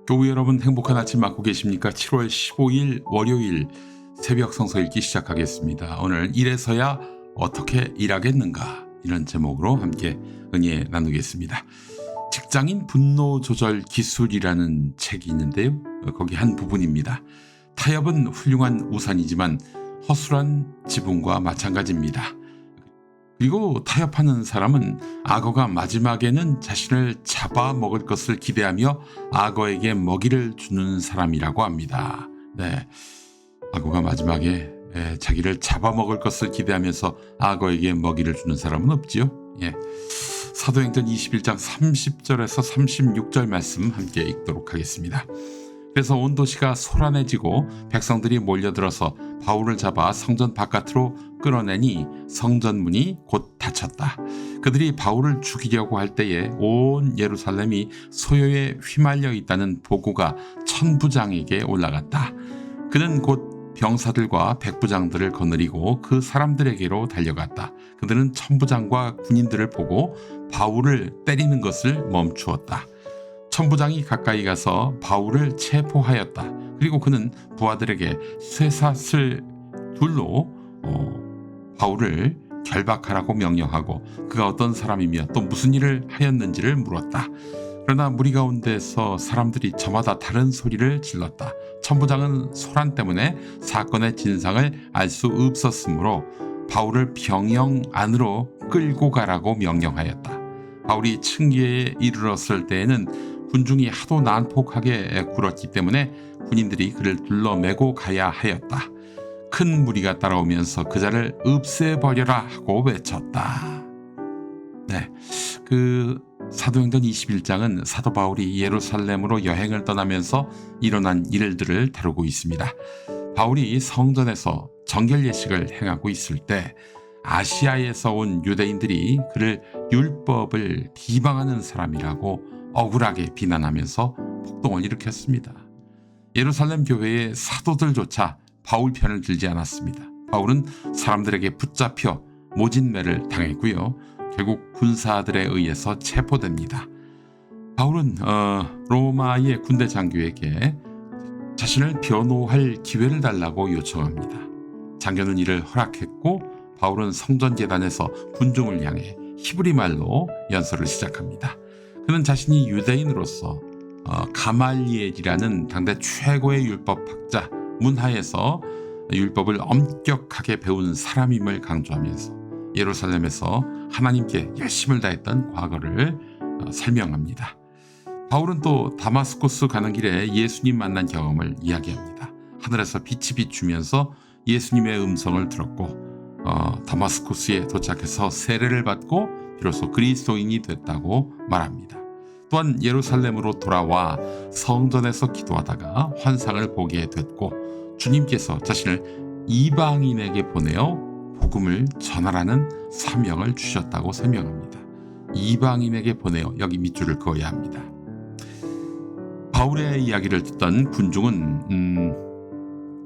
교우 여러분, 행복한 아침 맞고 계십니까? 7월 15일 월요일 새벽 성서 읽기 시작하겠습니다. 오늘 이래서야 어떻게 일하겠는가, 이런 제목으로 함께 은혜 나누겠습니다. 직장인 분노 조절 기술이라는 책이 있는데요, 거기 한 부분입니다. 타협은 훌륭한 우산이지만 허술한 지붕과 마찬가지입니다. 그리고 타협하는 사람은 악어가 마지막에는 자신을 잡아먹을 것을 기대하며 악어에게 먹이를 주는 사람이라고 합니다. 네, 악어가 마지막에 자기를 잡아먹을 것을 기대하면서 악어에게 먹이를 주는 사람은 없지요. 예. 사도행전 21장 30절에서 36절 말씀 함께 읽도록 하겠습니다. 그래서 온 도시가 소란해지고 백성들이 몰려들어서 바울을 잡아 성전 바깥으로 끌어내니 성전문이 곧 닫혔다. 그들이 바울을 죽이려고 할 때에 온 예루살렘이 소요에 휘말려 있다는 보고가 천부장에게 올라갔다. 그는 곧 병사들과 백부장들을 거느리고 그 사람들에게로 달려갔다. 그들은 천부장과 군인들을 보고 바울을 때리는 것을 멈추었다. 천부장이 가까이 가서 바울을 체포하였다. 그리고 그는 부하들에게 쇠사슬 둘로 바울을 결박하라고 명령하고 그가 어떤 사람이며 또 무슨 일을 하였는지를 물었다. 그러나 무리 가운데서 사람들이 저마다 다른 소리를 질렀다. 천부장은 소란 때문에 사건의 진상을 알 수 없었으므로 바울을 병영 안으로 끌고 가라고 명령하였다. 바울이 층계에 이르렀을 때에는 군중이 하도 난폭하게 굴었기 때문에 군인들이 그를 둘러매고 가야 하였다. 큰 무리가 따라오면서 그자를 없애버려라 하고 외쳤다. 네, 사도행전 21장은 사도 바울이 예루살렘으로 여행을 떠나면서 일어난 일들을 다루고 있습니다. 바울이 성전에서 정결 예식을 행하고 있을 때 아시아에서 온 유대인들이 그를 율법을 비방하는 사람이라고 억울하게 비난하면서 폭동을 일으켰습니다. 예루살렘 교회의 사도들조차 바울 편을 들지 않았습니다. 바울은 사람들에게 붙잡혀 모진매를 당했고요. 결국 군사들에 의해서 체포됩니다. 바울은 로마의 군대 장교에게 자신을 변호할 기회를 달라고 요청합니다. 장교는 이를 허락했고 바울은 성전 계단에서 군중을 향해 히브리 말로 연설을 시작합니다. 그는 자신이 유대인으로서 가말리엘이라는 당대 최고의 율법학자, 문하에서 율법을 엄격하게 배운 사람임을 강조하면서 예루살렘에서 하나님께 열심을 다했던 과거를 설명합니다. 바울은 또 다마스쿠스 가는 길에 예수님 만난 경험을 이야기합니다. 하늘에서 빛이 비추면서 예수님의 음성을 들었고 다마스쿠스에 도착해서 세례를 받고 비로소 그리스도인이 됐다고 말합니다. 또한 예루살렘으로 돌아와 성전에서 기도하다가 환상을 보게 됐고 주님께서 자신을 이방인에게 보내어 복음을 전하라는 사명을 주셨다고 설명합니다. 이방인에게 보내어, 여기 밑줄을 그어야 합니다. 바울의 이야기를 듣던 군중은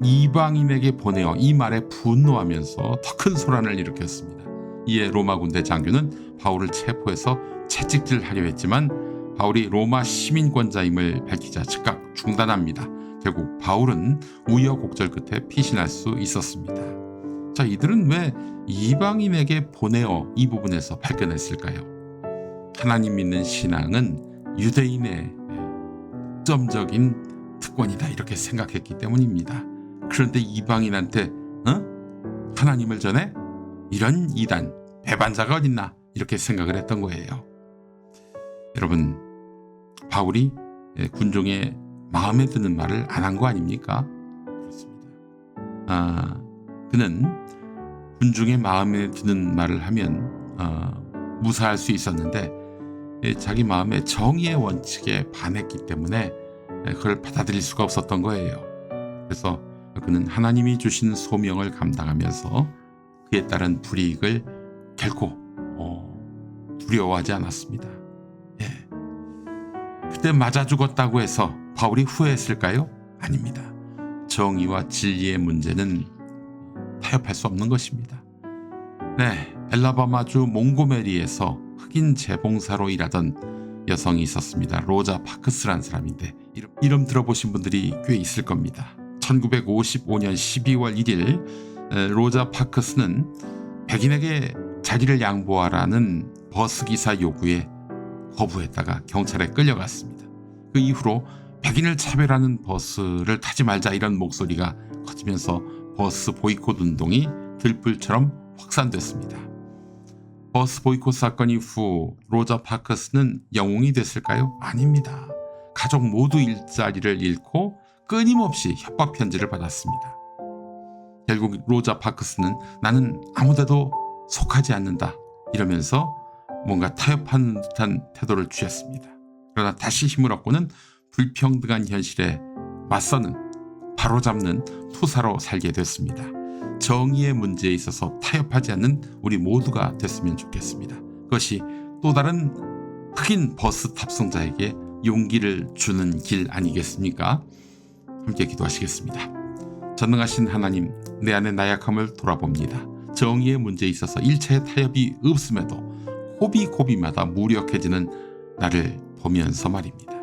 이방인에게 보내어 이 말에 분노하면서 더 큰 소란을 일으켰습니다. 이에 로마 군대 장교는 바울을 체포해서 채찍질하려 했지만 바울이 로마 시민권자임을 밝히자 즉각 중단합니다. 결국 바울은 우여곡절 끝에 피신할 수 있었습니다. 자, 이들은 왜 이방인에게 보내어 이 부분에서 발견했을까요? 하나님 믿는 신앙은 유대인의 독점적인 특권이다, 이렇게 생각했기 때문입니다. 그런데 이방인한테 하나님을 전해? 이런 이단, 배반자가 어딨나, 이렇게 생각을 했던 거예요. 여러분, 바울이 군중의 마음에 드는 말을 안 한 거 아닙니까? 그렇습니다. 그는 군중의 마음에 드는 말을 하면 무사할 수 있었는데 자기 마음의 정의의 원칙에 반했기 때문에 그걸 받아들일 수가 없었던 거예요. 그래서 그는 하나님이 주신 소명을 감당하면서 그에 따른 불이익을 결코 두려워하지 않았습니다. 예. 그때 맞아 죽었다고 해서 바울이 후회했을까요? 아닙니다. 정의와 진리의 문제는 타협할 수 없는 것입니다. 네, 엘라바마주 몽고메리에서 흑인 재봉사로 일하던 여성이 있었습니다. 로자 파크스라는 사람인데 이름 들어보신 분들이 꽤 있을 겁니다. 1955년 12월 1일 로자 파크스는 백인에게 자기를 양보하라는 버스기사 요구에 거부했다가 경찰에 끌려갔습니다. 그 이후로 백인을 차별하는 버스를 타지 말자 이런 목소리가 커지면서 버스 보이콧 운동이 들불처럼 확산됐습니다. 버스 보이콧 사건 이후 로자 파크스는 영웅이 됐을까요? 아닙니다. 가족 모두 일자리를 잃고 끊임없이 협박 편지를 받았습니다. 결국 로자 파크스는 나는 아무데도 속하지 않는다 이러면서 뭔가 타협하는 듯한 태도를 취했습니다. 그러나 다시 힘을 얻고는 불평등한 현실에 맞서는 바로잡는 투사로 살게 됐습니다. 정의의 문제에 있어서 타협하지 않는 우리 모두가 됐으면 좋겠습니다. 그것이 또 다른 흑인 버스 탑승자에게 용기를 주는 길 아니겠습니까? 함께 기도하시겠습니다. 전능하신 하나님, 내 안의 나약함을 돌아봅니다. 정의의 문제에 있어서 일체의 타협이 없음에도 고비고비마다 무력해지는 나를 보면서 말입니다.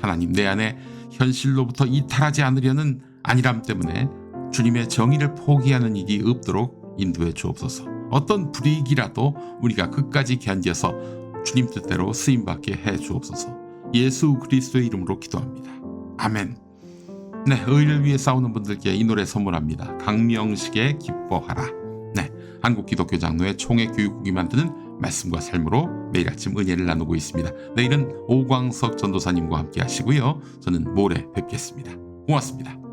하나님, 내 안에 현실로부터 이탈하지 않으려는 안일함 때문에 주님의 정의를 포기하는 일이 없도록 인도해 주옵소서. 어떤 불이익이라도 우리가 끝까지 견뎌서 주님 뜻대로 쓰임받게 해 주옵소서. 예수 그리스도의 이름으로 기도합니다. 아멘. 네, 의를 위해 싸우는 분들께 이 노래 선물합니다. 강명식의 기뻐하라. 네, 한국기독교장로회 총회교육국이 만드는 말씀과 삶으로 매일 아침 은혜를 나누고 있습니다. 내일은 오광석 전도사님과 함께 하시고요. 저는 모레 뵙겠습니다. 고맙습니다.